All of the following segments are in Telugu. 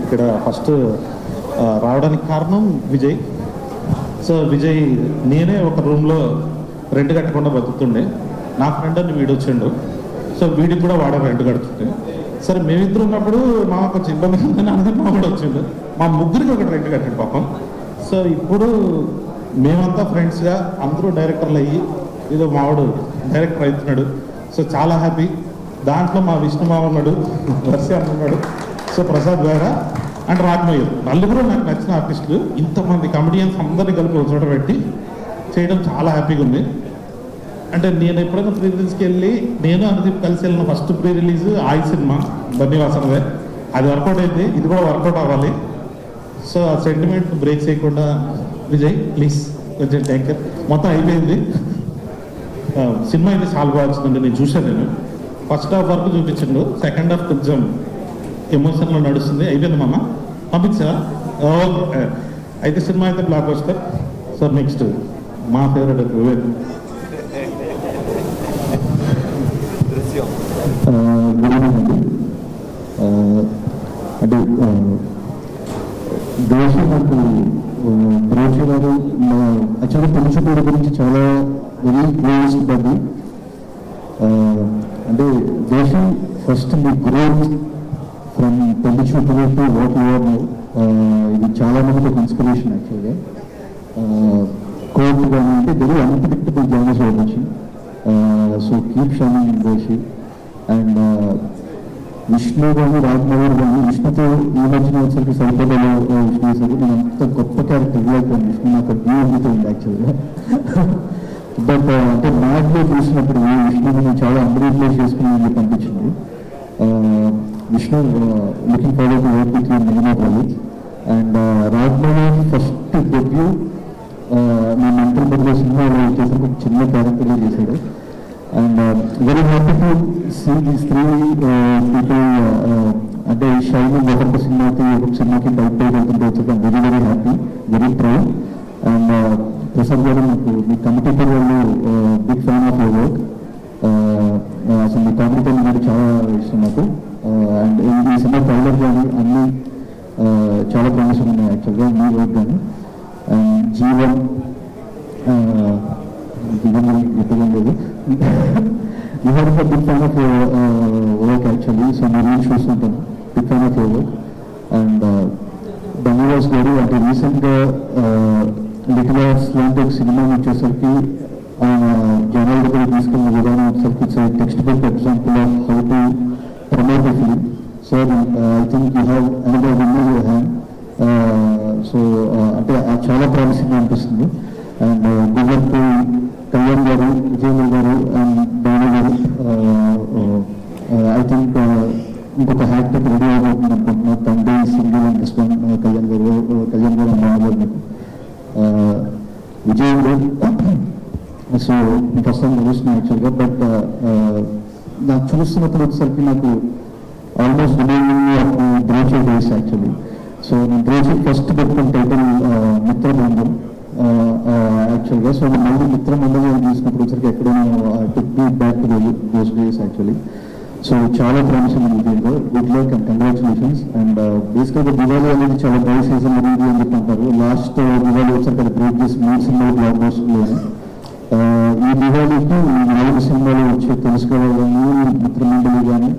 ఇక్కడ ఫస్ట్ రావడానికి కారణం విజయ్. సో విజయ్ నేనే ఒక రూమ్లో రెంట్ కట్టకుండా బతుకుతుండే, నా ఫ్రెండ్ అని వీడు వచ్చిండు. సో వీడికి కూడా వాడే రెంట్ కడుతుండే. సరే మేమిద్దరు ఉన్నప్పుడు మా కొంచెం ఇబ్బంది ఉందని అందరూ మా కూడా వచ్చిండు. మా ముగ్గురికి ఒకటి రెంట్ కట్టాడు పాపం. సో ఇప్పుడు మేమంతా ఫ్రెండ్స్గా అందరూ డైరెక్టర్లు అయ్యి ఏదో మావాడు డైరెక్టర్ అవుతున్నాడు. సో చాలా హ్యాపీ. దాంట్లో మా విష్ణుమావ ఉన్నాడు, వర్ష ఉన్నాడు, సో ప్రసాద్ గారా అండ్ రాజ్మయ్య, నలుగురు నాకు నచ్చిన ఆర్టిస్టులు. ఇంతమంది కమెడియన్స్ అందరినీ కలిపి ఒక చోట పెట్టి చేయడం చాలా హ్యాపీగా ఉంది. అంటే నేను ఎప్పుడైనా ప్రీ రిలీజ్కి వెళ్ళి నేను అనుదీప్ కలిసి వెళ్ళిన ఫస్ట్ ప్రీ రిలీజ్ ఆయి సినిమా బన్నీవాసనదే. అది వర్కౌట్ అయింది, ఇది కూడా వర్కౌట్ అవ్వాలి. సో ఆ సెంటిమెంట్ బ్రేక్ చేయకుండా విజయ్ ప్లీజ్ కొంచెం టేక్ కేర్. మొత్తం అయిపోయింది. సినిమా అయితే చాలా బాగా వచ్చిందండి, నేను చూశాను. నేను ఫస్ట్ హాఫ్ వరకు చూపించండు, సెకండ్ హాఫ్ కొంచెం ఎమోషన్లో నడుస్తుంది. అయిపోయింది మామ, పంపించా. ఓకే అయితే సినిమా అయితే బ్లాక్ బస్టర్. సో నెక్స్ట్ మా ఫేవరెట్ వివేక్. అంటే దేశం నాకు ప్రేక్ష గారు యాక్చువల్గా పెంచుకోవడం గురించి చాలా వెరీ క్లోజ్ బడ్డి. అంటే దేశం ఫస్ట్ మీ గ్రోత్ ఫ్రమ్ పెళ్లి చూపులు టు వాట్ యువర్ నౌ, ఇది చాలా మందికి ఒక ఇన్స్పిరేషన్ యాక్చువల్గా. కోర్టు కానీ అంటే వెరీ అన్ప్రెడిక్టబుల్ జర్నీస్ వచ్చి. So keep shining in desi. And Vishnu కానీ రాజ్మోహన్ కానీ, విష్ణుతో ఈ మధ్యన వచ్చరికి సరిపడలో విష్ణు వేసారు. నేను అంత గొప్ప క్యారెక్టర్ ఇవ్వలేకపోయింది. విష్ణు నాకు బ్యూటిఫుల్ ఉంది యాక్చువల్గా. బట్ అంటే మ్యాడ్లో చూసినప్పుడు విష్ణుని నేను చాలా అండర్ప్లేస్ చేసుకుని పంపించింది. Vishnu looking forward to work with you main projects. And Rajmohan first debut నా మెంటల్ బదులు సినిమాలో చేసిన చిన్న క్యారెక్టర్గా చేశాడు. And very happy to see these three people. అంటే షైనింగ్ ఒక్కొక్క సినిమాకి బయట వెళ్తుంటే వచ్చి very very happy, very proud. And Prasad గారు నాకు మీ కమిటీ వాళ్ళు big fan of your work. అసలు మీ కామెడీ గారు చాలా ఇష్టం నాకు. అండ్ ఈ సినిమా ట్రైలర్ కానీ అన్నీ చాలా ప్రామిసింగ్ ఉన్నాయి యాక్చువల్గా మీ వర్క్ కానీ. అండ్ జీవన్ ఎప్పుడు లేదు. You have big fan of work actually. So మీరు ఏం చూస్తుంటాను, big fan of your work. And Bunny Vas గారు అంటే రీసెంట్గా లిటిల్ ఆర్ట్స్ లాంటి ఒక సినిమా వచ్చేసరికి జనాల దగ్గర తీసుకున్న విధానం వచ్చేసరికి it's text book example of how to promote the film. So I think you have another win in your hand. So అంటే చాలా ప్రామిసింగ్ అనిపిస్తుంది. అండ్ గుడ్ టు కళ్యాణ్ గారు, విజయ్ గారు అండ్ బాను గారు. ఐ థింక్ ఇంకొక హ్యాక్టెక్ రెడీ అయిపోతుంది అనుకుంటున్నాను. తండ్రి single and this one Kalyan గారు అండ్ బాను గారు మీకు విజయ్ గారు. సో ఫస్ట్ టైం చూస్తున్నాను యాక్చువల్గా. బట్ నాకు చూస్తున్నప్పుడు వచ్చేసరికి నాకు almost brochure days actually. So నేను బ్రోచర్ ఫస్ట్ పెట్టుకున్న టైటిల్ మిత్రబృందం యాక్చువల్గా. సో మళ్ళీ మిత్రమండలి చూసినప్పుడు వచ్చరికి ఎక్కడైనా టుక్ back to those days actually. So చాలా ప్రామిసింగ్ విజయంలో good luck and congratulations. And బేసిక్గా దివాళీ అనేది చాలా డ్రై సీజన్ అనేది అని చెప్పుకుంటారు. లాస్ట్ దివాళీ వచ్చాక అది బ్రేక్ చేసి 3 సినిమాలు బ్లాక్ బస్టర్లోనే. ఈ దివాళీకి 4 సినిమాలు వచ్చి తెలుసుకోవాలి, మిత్రమండలి కానీ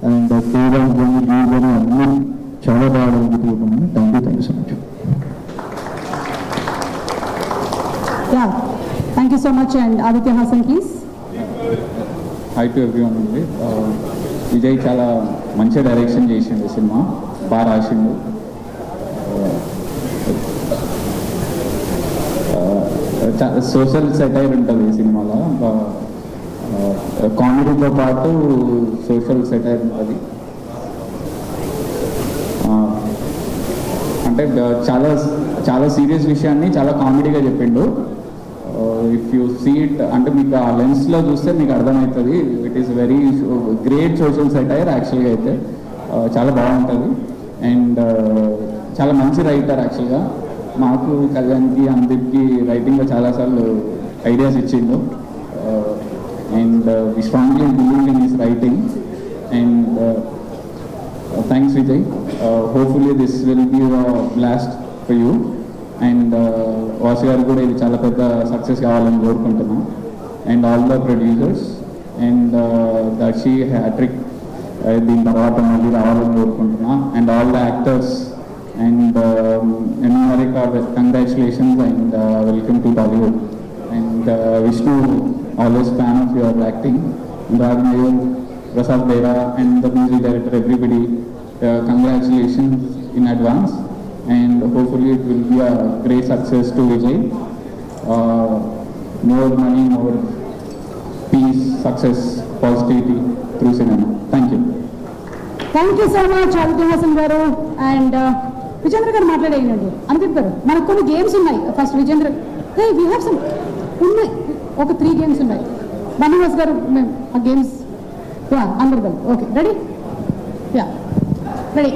అండ్ కేవలం కానీ డీ కానీ అన్నీ చాలా బాగా అనుకుంటున్నాను. Thank you so much. Thank you so much. And Aditya Haasan please. High to everyone అండి. విజయ్ చాలా మంచిగా డైరెక్షన్ చేసిండు, సినిమా బాగా రాసిండు. సోషల్ సెటైర్ ఉంటుంది ఈ సినిమాలో. కామెడీతో పాటు సోషల్ సెటైర్ ఉంటుంది. అంటే చాలా చాలా సీరియస్ విషయాన్ని చాలా కామెడీగా చెప్పిండు. ఇఫ్ యూ సీ ఇట్ అంటే మీకు ఆ లెన్స్లో చూస్తే మీకు అర్థమవుతుంది. It is very great social satire యాక్చువల్గా. అయితే చాలా బాగుంటుంది. అండ్ చాలా మంచి రైటర్ యాక్చువల్గా. మాకు కళ్యాణ్కి అందరికి రైటింగ్లో చాలాసార్లు ఐడియాస్ ఇచ్చిండు. And we strongly believe in his writing. And Thanks, Vijay. Hopefully this will be a blast for you. And Vasu గారు కూడా ఇది చాలా పెద్ద సక్సెస్ కావాలని కోరుకుంటున్నాం. And all the producers and Darshi hattrick దీని తర్వాత మళ్ళీ రావాలని కోరుకుంటున్నా. And all the actors and America, congratulations and welcome to Bollywood. And Vishnu, always fan of your acting. Ragmayor, Prasad Dera and the music director, everybody, congratulations in advance. And hopefully it will be a great success to Vijay. More money, more peace, success, positivity through cinema. Thank you. Thank you so much Aditya Haasan గారు. అండ్ విజేంద్ర గారు మాట్లాడేయండి. అనుదీప్ గారు, మనకు కొన్ని గేమ్స్ ఉన్నాయి. First Vijendra, hey we have some ఉన్నాయి, ఒక 3 గేమ్స్ ఉన్నాయి. బన్నీవాస్ గారు, మేము ఆ గేమ్స్ అందరు కలిపి ఓకే రెడీ? Yeah ready.